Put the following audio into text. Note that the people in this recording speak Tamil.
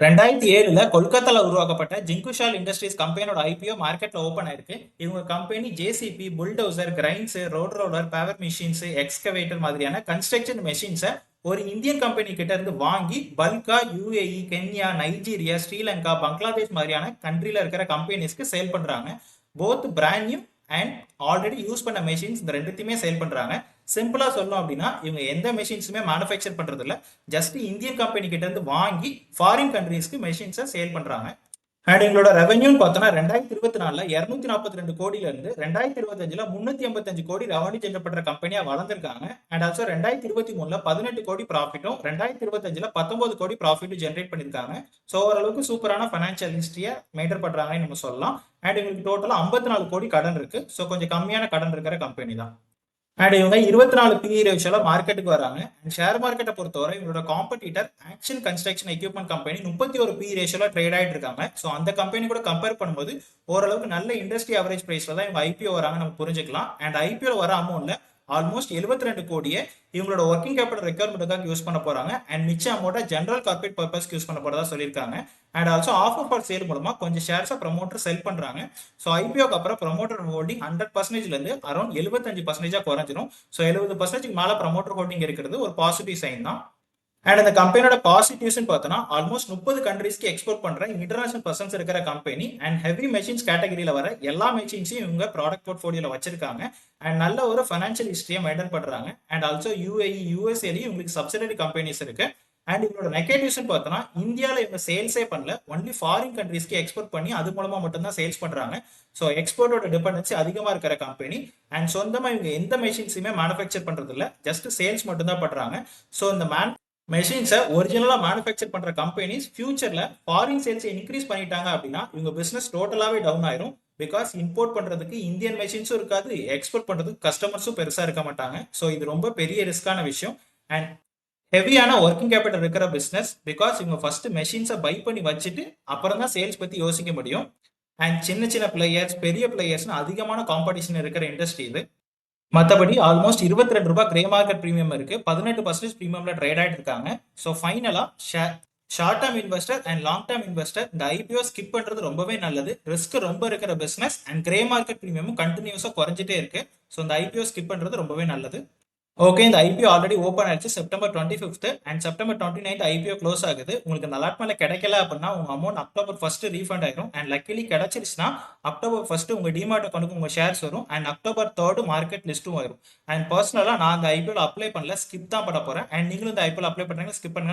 2007 கொல்கத்தால உருவாக்கப்பட்ட ஜிங்குஷால் இண்டஸ்ட்ரீஸ் கம்பெனியோட ஐபிஓ மார்க்கெட்ல ஓபன் ஆயிருக்கு. இவங்க company JCB, bulldozer, cranes, road roller, power machines, excavator மாதிரியான கன்ஸ்ட்ரக்ஷன் மெஷின்ஸை ஒரு இந்தியன் கம்பெனி கிட்ட இருந்து வாங்கி பல்கா UAE, Kenya, Nigeria, Sri Lanka, Bangladesh மாதிரியான கண்ட்ரில இருக்கிற கம்பெனிஸ்க்கு சேல் பண்றாங்க. Both brand new and already use பண்ண மெஷின்ஸ் இந்த ரெண்டுத்தையுமே சேல் பண்றாங்க. சிம்பிளா சொல்லணும் அப்படின்னா இவங்க எந்த மெஷின்ஸுமே மேனுஃபேக்சர் பண்றது இல்ல, ஜஸ்ட் இந்தியன் கம்பெனி கிட்ட இருந்து வாங்கி ஃபாரின் கண்ட்ரீஸ்க்கு மெஷின்ஸை சேல் பண்றாங்க. அண்ட் எங்களோட ரெவன்யூன்னு பார்த்தோம்னா 2024 242 கோடியில இருந்து 2025 385 கோடி ரெவன்யூ ஜெனரேட் பண்ற கம்பெனியா வளர்ந்துருக்காங்க. அண்ட் ஆல்சோ 2023 18 கோடி ப்ராஃபிட்டும் 2025 19 கோடி ப்ராஃபிட்டும் ஜெனரேட் பண்ணிருக்காங்க. ஸோ ஓரளவுக்கு சூப்பரான ஃபைனான்சியல் ஹிஸ்டரியை மெயின்டைன் பண்றாங்கன்னு நம்ம சொல்லலாம். அண்ட் எங்களுக்கு டோட்டலா 54 கோடி கடன் இருக்கு. ஸோ கொஞ்சம் கம்மியான கடன் இருக்கிற கம்பெனி தான். அண்ட் இவங்க 24 PE ரேஷியோல மார்க்கெட்டுக்கு வராங்க. அண்ட் ஷேர் மார்க்கெட்டை பொறுத்தவரை இவங்களோட competitor Action Construction Equipment company 31 PE ரேஷியோல ட்ரேட் ஆயிட்டு இருக்காங்க. ஸோ அந்த கம்பெனி கூட கம்பேர் பண்ணும்போது ஓரளவுக்கு நல்ல இண்டஸ்ட்ரி ஆவரேஜ் பிரைஸ்ல தான் இவங்க ஐபிஓ வராங்க நம்ம புரிஞ்சுக்கலாம். அண்ட் ஐபிஓ வர அமௌண்ட்ல ஆல்மோஸ்ட் 72 கோடியை இவங்களோட ஒர்க்கிங் கேபிட்டல் ரெக்யர்மெண்ட்டுக்காக யூஸ் பண்ண போறாங்க. அண்ட் மிச்ச அமௌண்ட்டை ஜெனரல் கார்பரேட் பர்பஸ்க்கு யூஸ் பண்ண போறதா சொல்லியிருக்காங்க. And also offer for sale மூலமா கொஞ்சம் ஷேர்ஸை ப்ரமோட்டர் செல் பண்றாங்க. ஸோ ஐபிஓக்கு அப்புறம் ப்ரமோட்டர் ஹோல்டிங் 100% இருந்து அரௌண்ட் 75% குறைஞ்சிரும். ஸோ 70% மேல ப்ரமோட்டர் ஹோல்டிங் இருக்கிறது ஒரு பாசிட்டிவ் சைன் தான். அண்ட் இந்த கம்பெனியோட பாசிட்டிவ்ஸ் பார்த்தோன்னா ஆல்மோஸ்ட் 30 கண்ட்ரீஸ்க்கு எக்ஸ்போர்ட் பண்ற இன்டர்நேஷனல் பர்சன்ஸ் இருக்கிற கம்பெனி. அண்ட் ஹெவி மெஷின்ஸ் கேட்டகரியில வர எல்லா மெஷின்ஸையும் இவங்க ப்ராடக்ட் போர்ட்ஃபோலியோல வச்சிருக்காங்க. அண்ட் நல்ல ஒரு ஃபைனான்சியல் ஹிஸ்டரியை மெயின்டைன் பண்றாங்க. அண்ட் ஆல்சோ யூஏஇ, யூஎஸ்ஏலையும் இவங்களுக்கு சப்சிடரி கம்பெனிஸ் இருக்கு. அண்ட் இவங்களோட நெகட்டிவ்ஸ் பார்த்தோன்னா இந்தியாவில் இவங்க சேல்ஸே பண்ணல, ஒன்லி ஃபாரின் கண்ட்ரீஸ்க்கு எக்ஸ்போர்ட் பண்ணி அது மூலமா மட்டும்தான் சேல்ஸ் பண்றாங்க. ஸோ எக்ஸ்போர்ட்டோட டிபெண்டன்சி அதிகமா இருக்கிற கம்பெனி. அண்ட் சொந்தமா இவங்க எந்த மெஷின்ஸுமே மேனுஃபேக்சர் பண்றது இல்லை, ஜஸ்ட் சேல்ஸ் மட்டும் தான் பண்றாங்க. ஸோ இந்த மெஷின்ஸை ஒரிஜினலா மேனுஃபேக்சர் பண்ற கம்பெனிஸ் ஃபியூச்சர்ல ஃபாரின் சேல்ஸை இன்க்ரீஸ் பண்ணிட்டாங்க அப்படின்னா இவங்க பிசினஸ் டோட்டலாவே டவுன் ஆயிரும். பிகாஸ் இம்போர்ட் பண்றதுக்கு இந்தியன் மெஷின்ஸும் இருக்காது, எக்ஸ்போர்ட் பண்றதுக்கு கஸ்டமர்ஸும் பெருசா இருக்க மாட்டாங்க. ஸோ இது ரொம்ப பெரிய ரிஸ்கான விஷயம். அண்ட் ஹெவியான ஒர்க்கிங் கேபிட்டல் இருக்கிற பிசினஸ். பிகாஸ் இவங்க ஃபர்ஸ்ட் மெஷின்ஸை பை பண்ணி வச்சுட்டு அப்புறம் தான் சேல்ஸ் பத்தி யோசிக்க முடியும். அண்ட் சின்ன சின்ன பிளேயர்ஸ், பெரிய பிளேயர்ஸ்னு அதிகமான காம்படிஷன் இருக்கிற இண்டஸ்ட்ரி இது. மற்றபடி ஆல்மோஸ்ட் 22 ரூபாய் கிரே மார்க்கெட் ப்ரீமியம் இருக்கு, 18% ப்ரீமியம்ல ட்ரேட் ஆயிட்டு இருக்காங்க. ஸோ ஃபைனலா short term investor and long term investor இந்த ஐபிஓ ஸ்கிப் பண்றது ரொம்பவே நல்லது. ரிஸ்க் ரொம்ப இருக்கிற பிசினஸ் அண்ட் கிரே மார்க்கெட் ப்ரீமியமும் கண்டினியூஸா குறைஞ்சிட்டே இருக்கு. ஸோ இந்த ஐபிஓ ஸ்கிப் பண்றது ரொம்பவே நல்லது. ஓகே, இந்த ஐபிஓ ஆல்ரெடி ஓப்பன் ஆயிடுச்சு September 25 and September 29 IPO close ஆகுது. உங்களுக்கு இந்த அலாட்மெண்ட்ல கிடைக்கல அப்படின்னா உங்க அமௌண்ட் அக்டோபர் 1 ரீஃபண்ட் ஆயிரும். அண்ட் லக்கிலி கிடைச்சிருச்சுன்னா அக்டோபர் 1 உங்க டிமார்ட் அக்கௌண்ட்டுக்கு உங்க ஷேர்ஸ் வரும். அண்ட் அக்டோபர் 3 மார்க்கெட் லிஸ்ட்டும் வரும். அண்ட் பர்சனலா நான் இந்த ஐபிஓ அப்ளை பண்ணல, ஸ்கிப் தான் பண்ண போறேன். அண்ட் நீங்களும் இந்த ஐபிஓ அப்ளை பண்றீங்க, ஸ்கிப் பண்ணுங்க.